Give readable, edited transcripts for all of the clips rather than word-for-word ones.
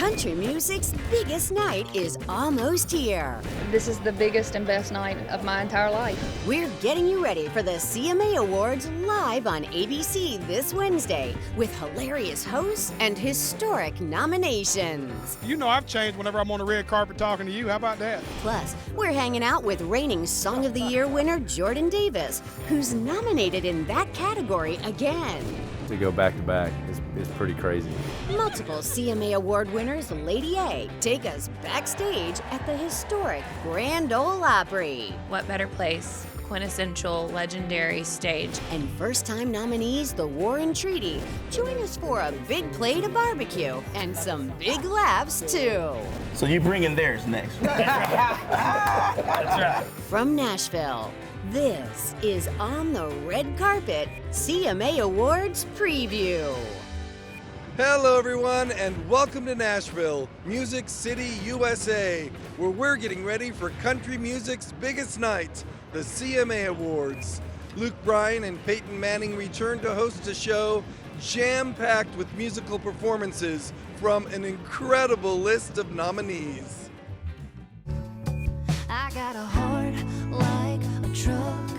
Country music's biggest night is almost here. This is the biggest and best night of my entire life. We're getting you ready for the CMA Awards live on ABC this Wednesday with hilarious hosts and historic nominations. You know I've changed whenever I'm on the red carpet talking to you. How about that? Plus, we're hanging out with reigning Song of the Year winner Jordan Davis, who's nominated in that category again. To go back to back is pretty crazy. Multiple CMA Award winners Lady A take us backstage at the historic Grand Ole Opry. What better place? Quintessential, legendary stage. And first-time nominees The War and Treaty join us for a big plate of barbecue and some big laughs, too. So you bringing theirs next. That's right. From Nashville, this is On the Red Carpet CMA Awards Preview. Hello everyone and welcome to Nashville, Music City, USA, where we're getting ready for country music's biggest night, the CMA Awards. Luke Bryan and Peyton Manning return to host a show jam-packed with musical performances from an incredible list of nominees. I got a heart like a truck.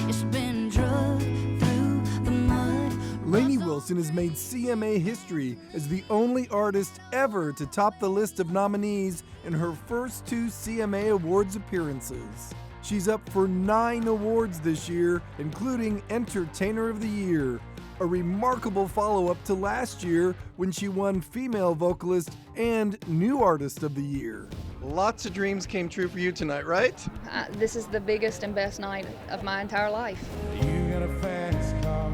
It's been drugged through the mud. Lainey Wilson has made CMA history as the only artist ever to top the list of nominees in her first 2 CMA Awards appearances. She's up for 9 awards this year, including Entertainer of the Year, a remarkable follow-up to last year when she won Female Vocalist and New Artist of the Year. Lots of dreams came true for you tonight, right? This is the biggest and best night of my entire life. You got a fast car,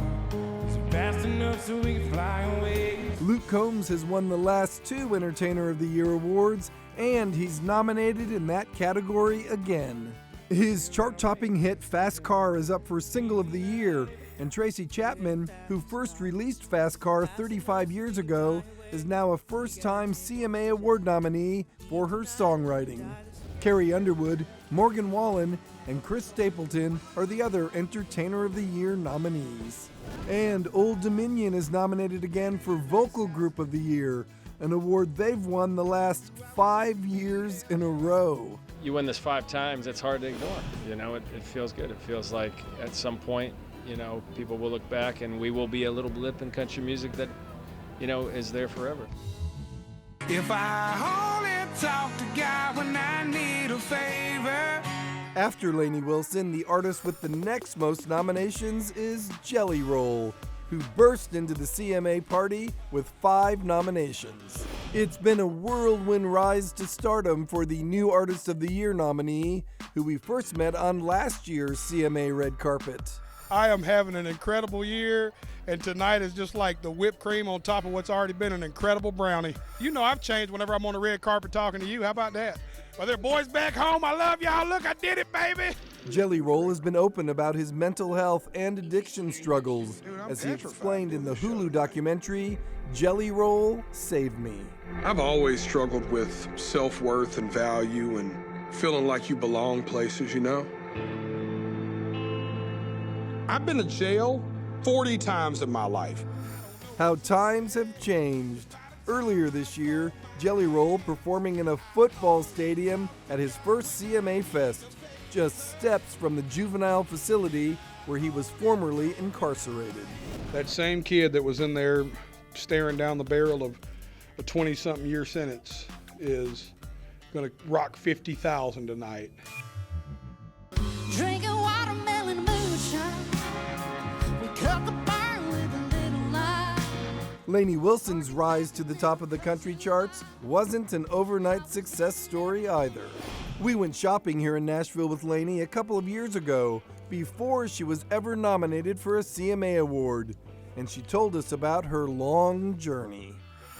is it fast enough so we can fly away? Luke Combs has won the last 2 Entertainer of the Year awards, and he's nominated in that category again. His chart-topping hit Fast Car is up for Single of the Year, and Tracy Chapman, who first released Fast Car 35 years ago, is now a first-time CMA Award nominee for her songwriting. Carrie Underwood, Morgan Wallen, and Chris Stapleton are the other Entertainer of the Year nominees. And Old Dominion is nominated again for Vocal Group of the Year, an award they've won the last 5 years in a row. You win this 5 times, it's hard to ignore. You know, it feels good. It feels like at some point, you know, people will look back and we will be a little blip in country music that, you know, is there forever. If I only talk to God when I need a favor. After Lainey Wilson, the artist with the next most nominations is Jelly Roll, who burst into the CMA party with 5 nominations. It's been a whirlwind rise to stardom for the New Artist of the Year nominee, who we first met on last year's CMA Red Carpet. I am having an incredible year, and tonight is just like the whipped cream on top of what's already been an incredible brownie. You know I've changed whenever I'm on the red carpet talking to you. How about that? Are there boys back home? I love y'all. Look, I did it, baby. Jelly Roll has been open about his mental health and addiction struggles, as he explained in the Hulu documentary, Jelly Roll, Save Me. I've always struggled with self-worth and value and feeling like you belong places, you know? I've been to jail 40 times in my life. How times have changed. Earlier this year, Jelly Roll performing in a football stadium at his first CMA Fest, just steps from the juvenile facility where he was formerly incarcerated. That same kid that was in there staring down the barrel of a 20-something year sentence is gonna rock 50,000 tonight. Drinking watermelon moonshine. We cut the burn with a little lime. Lainey Wilson's rise to the top of the country charts wasn't an overnight success story either. We went shopping here in Nashville with Lainey a couple of years ago, before she was ever nominated for a CMA Award, and she told us about her long journey.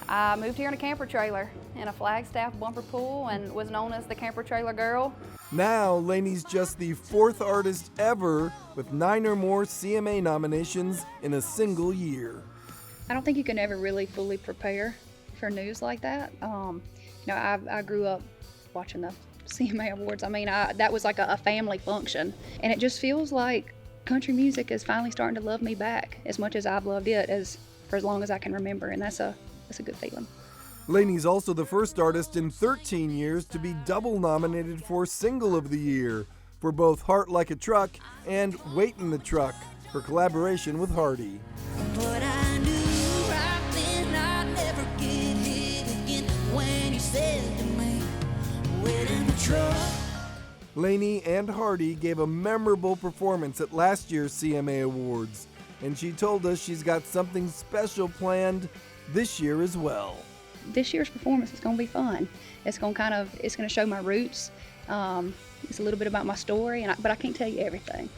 I moved here in a camper trailer in a Flagstaff bumper pool and was known as the camper trailer girl. Now, Lainey's just the 4th artist ever with 9 or more CMA nominations in a single year. I don't think you can ever really fully prepare for news like that. I grew up watching the CMA Awards. I mean, that was like a family function, and it just feels like country music is finally starting to love me back as much as I've loved it for as long as I can remember, and that's a good feeling. Laney's also the first artist in 13 years to be double nominated for Single of the Year for both Heart Like a Truck and Wait in the Truck, her collaboration with Hardy. But I knew right then I'd never get hit again when you said to me, wait in the truck. Laney and Hardy gave a memorable performance at last year's CMA Awards, and she told us she's got something special planned this year as well. This year's performance is going to be fun. It's going to show my roots. It's a little bit about my story, but I can't tell you everything.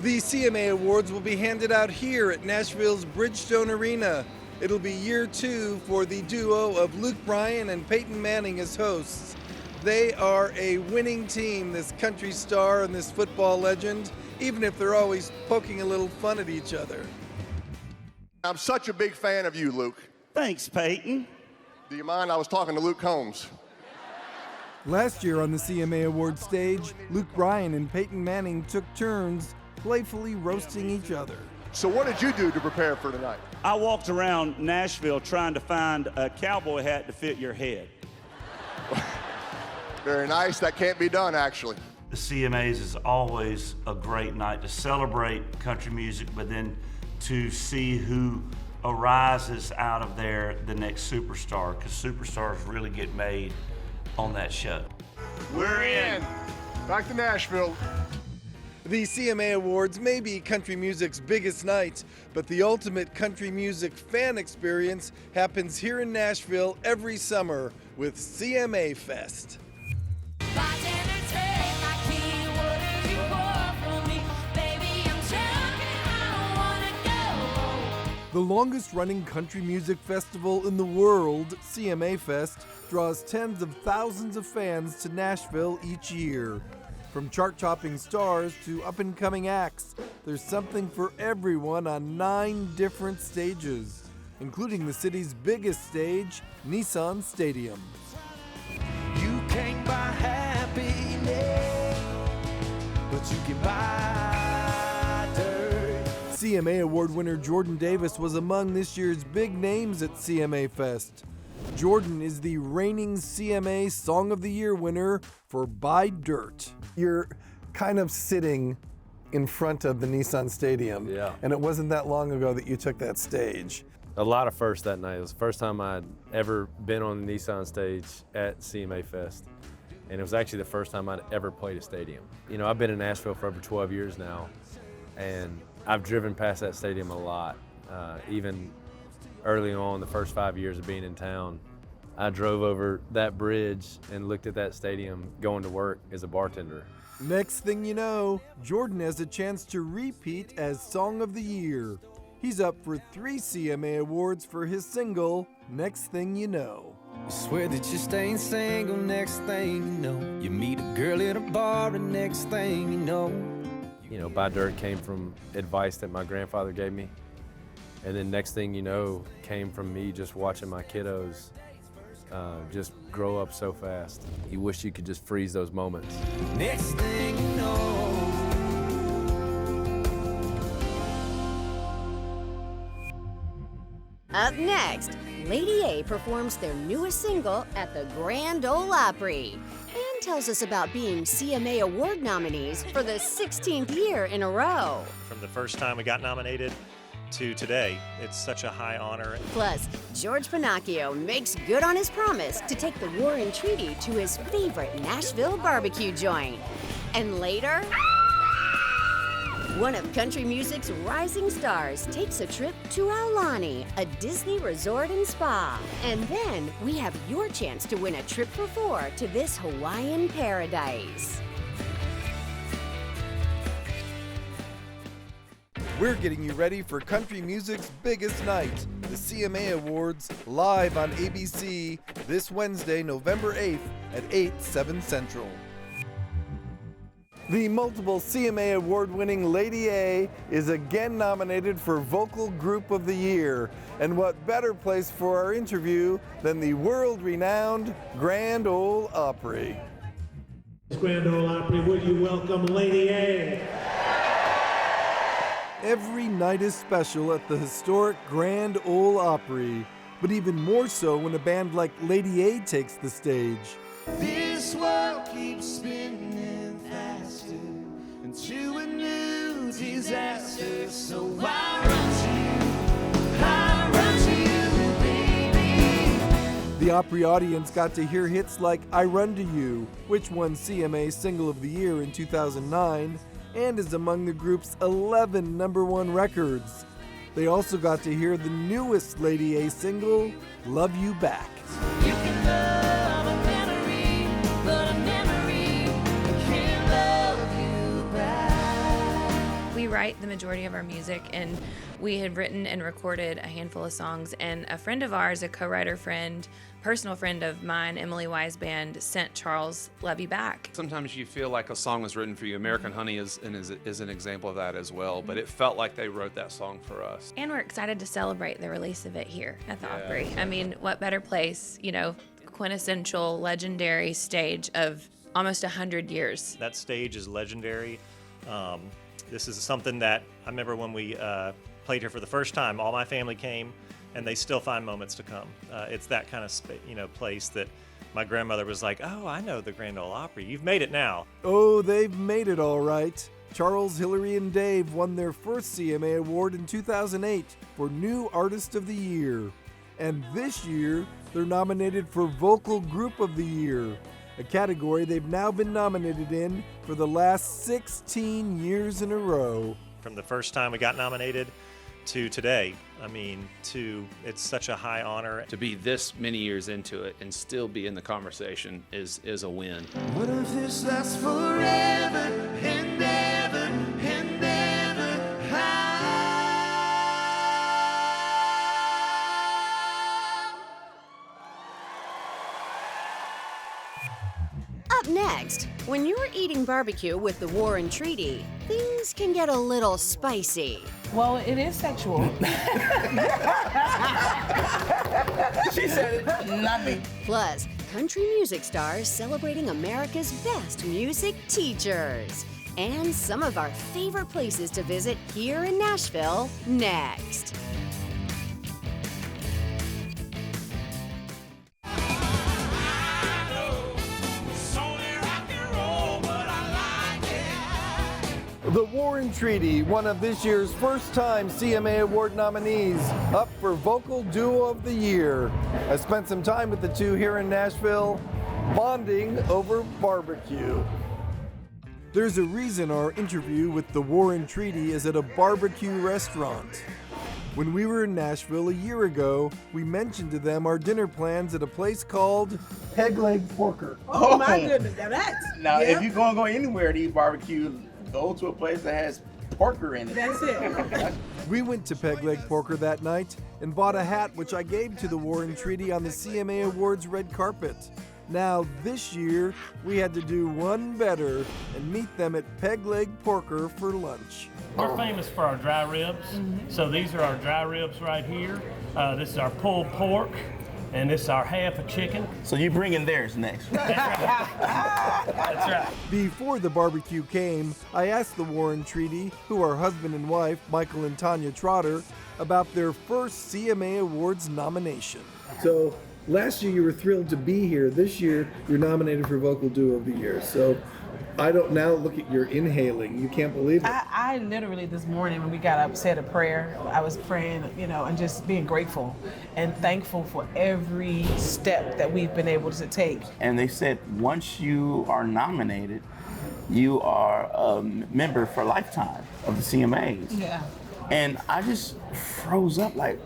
The CMA Awards will be handed out here at Nashville's Bridgestone Arena. It'll be year 2 for the duo of Luke Bryan and Peyton Manning as hosts. They are a winning team, this country star and this football legend, even if they're always poking a little fun at each other. I'm such a big fan of you, Luke. Thanks, Peyton. Do you mind? I was talking to Luke Combs. Last year on the CMA Awards stage, Luke Bryan and Peyton Manning took turns playfully roasting each other. So what did you do to prepare for tonight? I walked around Nashville trying to find a cowboy hat to fit your head. Very nice. That can't be done, actually. The CMAs is always a great night to celebrate country music, but then to see who arises out of there the next superstar, because superstars really get made on that show. We're in. Back to Nashville. The CMA Awards may be country music's biggest night, but the ultimate country music fan experience happens here in Nashville every summer with CMA Fest. The longest-running country music festival in the world, CMA Fest, draws tens of thousands of fans to Nashville each year. From chart-topping stars to up-and-coming acts, there's something for everyone on 9 different stages, including the city's biggest stage, Nissan Stadium. You can't buy happiness, but you can buy dirt. CMA Award winner Jordan Davis was among this year's big names at CMA Fest. Jordan is the reigning CMA Song of the Year winner for Buy Dirt. You're kind of sitting in front of the Nissan Stadium, and it wasn't that long ago that you took that stage. A lot of firsts that night. It was the first time I'd ever been on the Nissan stage at CMA Fest, and it was actually the first time I'd ever played a stadium. You know, I've been in Nashville for over 12 years now, and I've driven past that stadium a lot. Even early on, the first 5 years of being in town, I drove over that bridge and looked at that stadium going to work as a bartender. Next thing you know, Jordan has a chance to repeat as Song of the Year. He's up for 3 CMA Awards for his single, Next Thing You Know. You swear that you're staying single, next thing you know. You meet a girl at a bar, and next thing you know. You know, Buy Dirt came from advice that my grandfather gave me. And then next thing you know, came from me just watching my kiddos just grow up so fast. You wish you could just freeze those moments. Next thing you know. Up next, Lady A performs their newest single at the Grand Ole Opry and tells us about being CMA Award nominees for the 16th year in a row. From the first time we got nominated to today, it's such a high honor. Plus, George Pinocchio makes good on his promise to take the War and Treaty to his favorite Nashville barbecue joint. And later, one of country music's rising stars takes a trip to Aulani, a Disney resort and spa. And then we have your chance to win a trip for 4 to this Hawaiian paradise. We're getting you ready for country music's biggest night, the CMA Awards, live on ABC this Wednesday, November 8th at 8/7 Central. The multiple CMA Award-winning Lady A is again nominated for Vocal Group of the Year. And what better place for our interview than the world-renowned Grand Ole Opry. Grand Ole Opry, would you welcome Lady A? Every night is special at the historic Grand Ole Opry, but even more so when a band like Lady A takes the stage. This world keeps spinning faster into a new disaster. So I run to you, baby. The Opry audience got to hear hits like I Run to You, which won CMA Single of the Year in 2009 and is among the group's 11 #1 records. They also got to hear the newest Lady A single, Love You Back. You can love a memory, but a memory can't love you back. We write the majority of our music, and we had written and recorded a handful of songs, and a friend of ours, a co-writer friend, personal friend of mine, Emily Wise Band, sent Charles Love You Back. Sometimes you feel like a song was written for you. American Honey is an example of that as well, but it felt like they wrote that song for us. And we're excited to celebrate the release of it here at the Opry. I mean, what better place, quintessential, legendary stage of almost 100 years. That stage is legendary. This is something that I remember when we played here for the first time, all my family came, and they still find moments to come. It's that kind of place that my grandmother was like, oh, I know the Grand Ole Opry. You've made it now. Oh, they've made it all right. Charles, Hillary, and Dave won their first CMA Award in 2008 for New Artist of the Year. And this year, they're nominated for Vocal Group of the Year, a category they've now been nominated in for the last 16 years in a row. From the first time we got nominated to today, it's such a high honor. To be this many years into it and still be in the conversation is a win. What if this lasts forever and ever and ever high? Up next, when you're eating barbecue with the Warren Treaty, things can get a little spicy. Well, it is sexual. She said it, not me. Plus, country music stars celebrating America's best music teachers. And some of our favorite places to visit here in Nashville next. The Warren Treaty, one of this year's first-time CMA Award nominees, up for Vocal Duo of the Year. I spent some time with the two here in Nashville, bonding over barbecue. There's a reason our interview with the Warren Treaty is at a barbecue restaurant. When we were in Nashville a year ago, we mentioned to them our dinner plans at a place called Peg Leg Porker. Oh my goodness, now if you're going to go anywhere to eat barbecue, go to a place that has porker in it. That's it. We went to Peg Leg Porker that night and bought a hat which I gave to the Warren Treaty on the CMA Awards red carpet. Now this year, we had to do one better and meet them at Peg Leg Porker for lunch. We're famous for our dry ribs. So these are our dry ribs right here. This is our pulled pork. And this is our half a chicken. So you bring in theirs next. That's right. Before the barbecue came, I asked the Warren Treaty, who are husband and wife, Michael and Tanya Trotter, about their first CMA Awards nomination. So last year you were thrilled to be here. This year you're nominated for Vocal Duo of the Year. So I don't now look at your inhaling. You can't believe it. I literally this morning when we got up said a prayer. I was praying, and just being grateful and thankful for every step that we've been able to take. And they said once you are nominated, you are a member for lifetime of the CMAs. Yeah. And I just froze up like,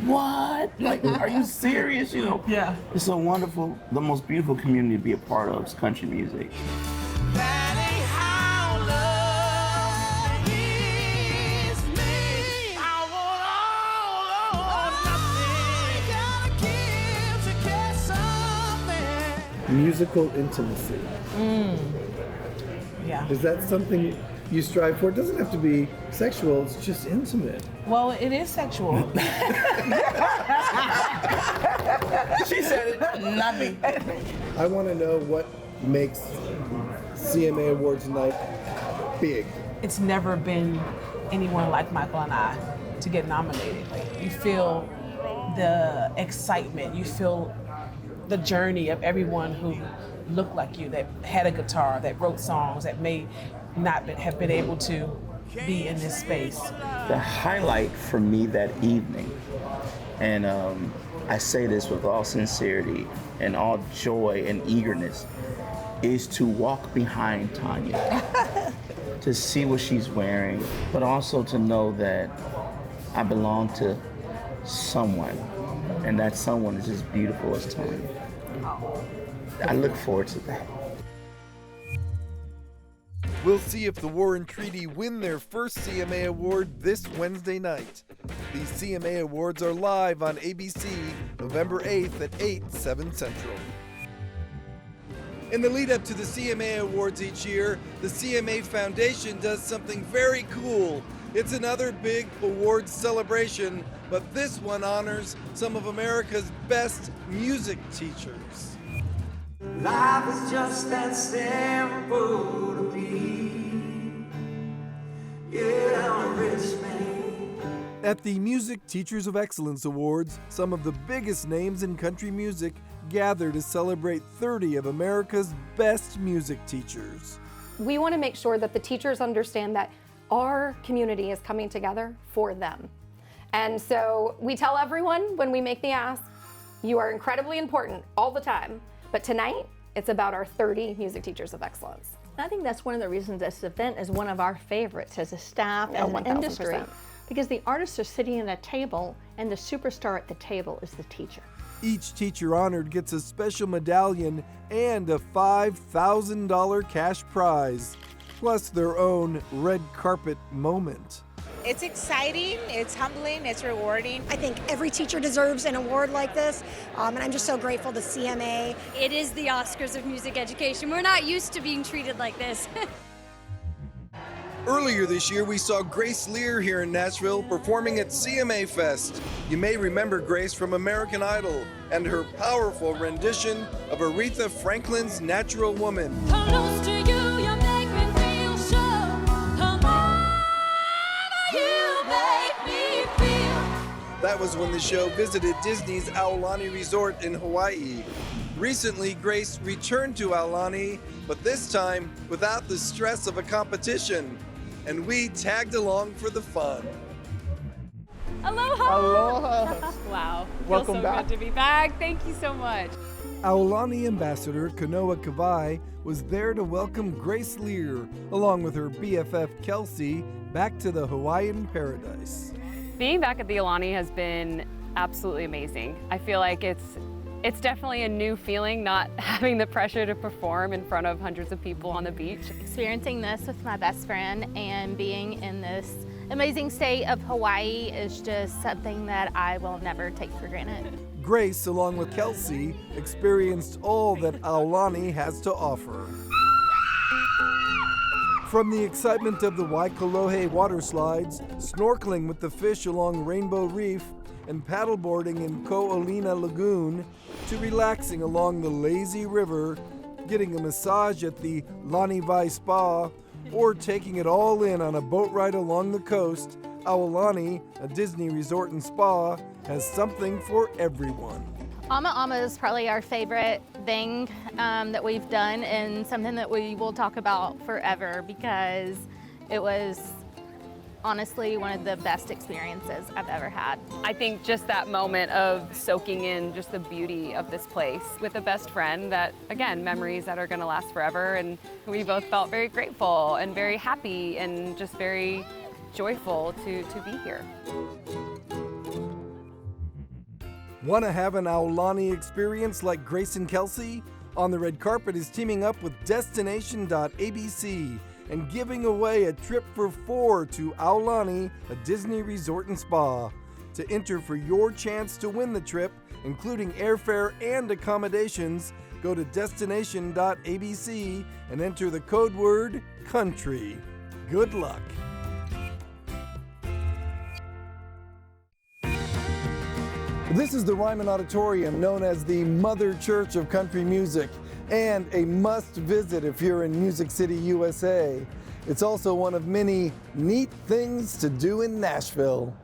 what? Like, are you serious? Yeah. It's a wonderful, the most beautiful community to be a part of is country music. That ain't how love is made. I want all or nothing. Gotta give to get something. Musical intimacy. Yeah. Is that something you strive for? It doesn't have to be sexual, it's just intimate. Well, it is sexual. She said it, not me. I want to know what makes CMA Awards night big. It's never been anyone like Michael and I to get nominated. Like, you feel the excitement. You feel the journey of everyone who looked like you, that had a guitar, that wrote songs, that may not have been able to be in this space. The highlight for me that evening, and I say this with all sincerity and all joy and eagerness, is to walk behind Tanya, to see what she's wearing, but also to know that I belong to someone, and that someone is as beautiful as Tanya. I look forward to that. We'll see if the Warren Treaty win their first CMA Award this Wednesday night. The CMA Awards are live on ABC November 8th at 8, 7 Central. In the lead up to the CMA Awards each year, the CMA Foundation does something very cool. It's another big awards celebration, but this one honors some of America's best music teachers. Life is just that simple to be. Yeah, I'm a rich man. At the Music Teachers of Excellence Awards, some of the biggest names in country music gather to celebrate 30 of America's best music teachers. We want to make sure that the teachers understand that our community is coming together for them. And so we tell everyone when we make the ask, you are incredibly important all the time, but tonight it's about our 30 Music Teachers of Excellence. I think that's one of the reasons this event is one of our favorites as a staff, as an industry, because the artists are sitting at a table and the superstar at the table is the teacher. Each teacher honored gets a special medallion and a $5,000 cash prize, plus their own red carpet moment. It's exciting, it's humbling, it's rewarding. I think every teacher deserves an award like this, and I'm just so grateful to CMA. It is the Oscars of music education. We're not used to being treated like this. Earlier this year, we saw Grace Lear here in Nashville performing at CMA Fest. You may remember Grace from American Idol and her powerful rendition of Aretha Franklin's Natural Woman. Close to you, you make me feel sure. Come on, you make me feel. That was when the show visited Disney's Aulani Resort in Hawaii. Recently, Grace returned to Aulani, but this time without the stress of a competition. And we tagged along for the fun. Aloha! Aloha! Wow, Welcome feels so back. good to be back. Thank you so much. Aulani Ambassador Kanoa Kawai was there to welcome Grace Lear, along with her BFF Kelsey, back to the Hawaiian paradise. Being back at the Aulani has been absolutely amazing. I feel like it's definitely a new feeling, not having the pressure to perform in front of hundreds of people on the beach. Experiencing this with my best friend and being in this amazing state of Hawaii is just something that I will never take for granted. Grace, along with Kelsey, experienced all that Aulani has to offer. From the excitement of the Waikolohe water slides, snorkeling with the fish along Rainbow Reef, and paddleboarding in Ko'olina Lagoon, to relaxing along the lazy river, getting a massage at the Lanivai Spa, or taking it all in on a boat ride along the coast, Aulani, a Disney resort and spa, has something for everyone. Ama Ama is probably our favorite thing that we've done, and something that we will talk about forever because it was honestly one of the best experiences I've ever had. I think just that moment of soaking in just the beauty of this place with a best friend, that, again, memories that are going to last forever, and we both felt very grateful and very happy and just very joyful to be here. Want to have an Aulani experience like Grace and Kelsey? On the Red Carpet is teaming up with Destination.abc and giving away a trip for 4 to Aulani, a Disney resort and spa. To enter for your chance to win the trip, including airfare and accommodations, go to Destination.abc and enter the code word COUNTRY. Good luck. This is the Ryman Auditorium, known as the Mother Church of Country Music, and a must-visit if you're in Music City, USA. It's also one of many neat things to do in Nashville.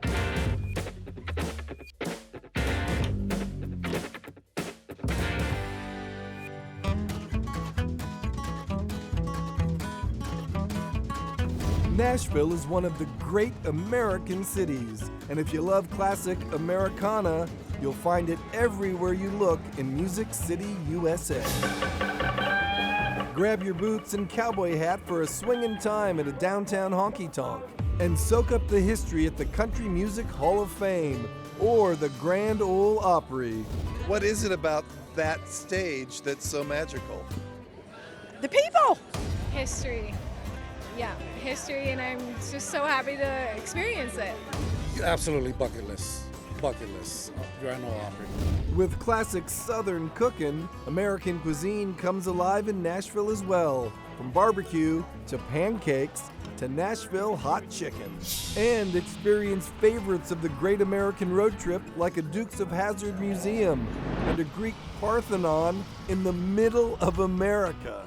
Nashville is one of the great American cities, and if you love classic Americana, you'll find it everywhere you look in Music City, USA. Grab your boots and cowboy hat for a swingin' time at a downtown honky-tonk, and soak up the history at the Country Music Hall of Fame or the Grand Ole Opry. What is it about that stage that's so magical? The people! History. Yeah, history, and I'm just so happy to experience it. Absolutely bucket list. Bucket list. Grand Ole Opry. With classic Southern cooking, American cuisine comes alive in Nashville as well, from barbecue to pancakes to Nashville hot chicken. And experience favorites of the Great American Road Trip like a Dukes of Hazzard museum and a Greek Parthenon in the middle of America.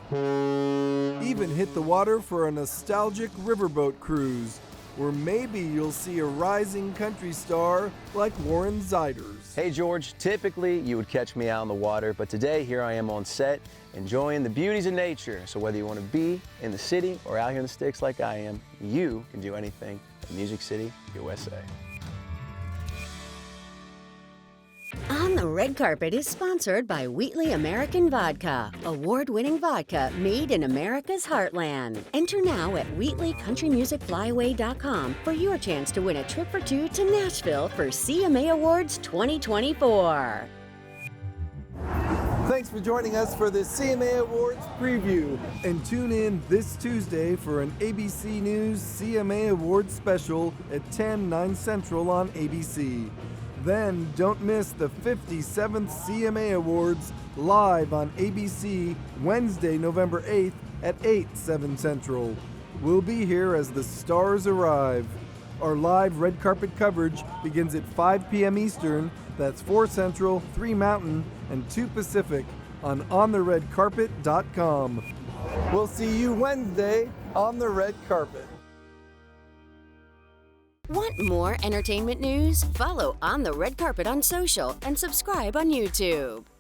Even hit the water for a nostalgic riverboat cruise, where maybe you'll see a rising country star like Warren Ziders. Hey George, typically you would catch me out on the water, but today here I am on set enjoying the beauties of nature. So whether you want to be in the city or out here in the sticks like I am, you can do anything in Music City, USA. On the Red Carpet is sponsored by Wheatley American Vodka, award-winning vodka made in America's heartland. Enter now at WheatleyCountryMusicFlyaway.com for your chance to win a trip for two to Nashville for CMA Awards 2024. Thanks for joining us for the CMA Awards preview, and tune in this Tuesday for an ABC News CMA Awards special at 10/9 Central on ABC. Then don't miss the 57th CMA Awards live on ABC Wednesday, November 8th at 8/7 Central. We'll be here as the stars arrive. Our live red carpet coverage begins at 5 p.m. Eastern, that's 4 Central, 3 Mountain, and 2 Pacific on OnTheRedCarpet.com. We'll see you Wednesday on the red carpet. Want more entertainment news? Follow On the Red Carpet on social and subscribe on YouTube.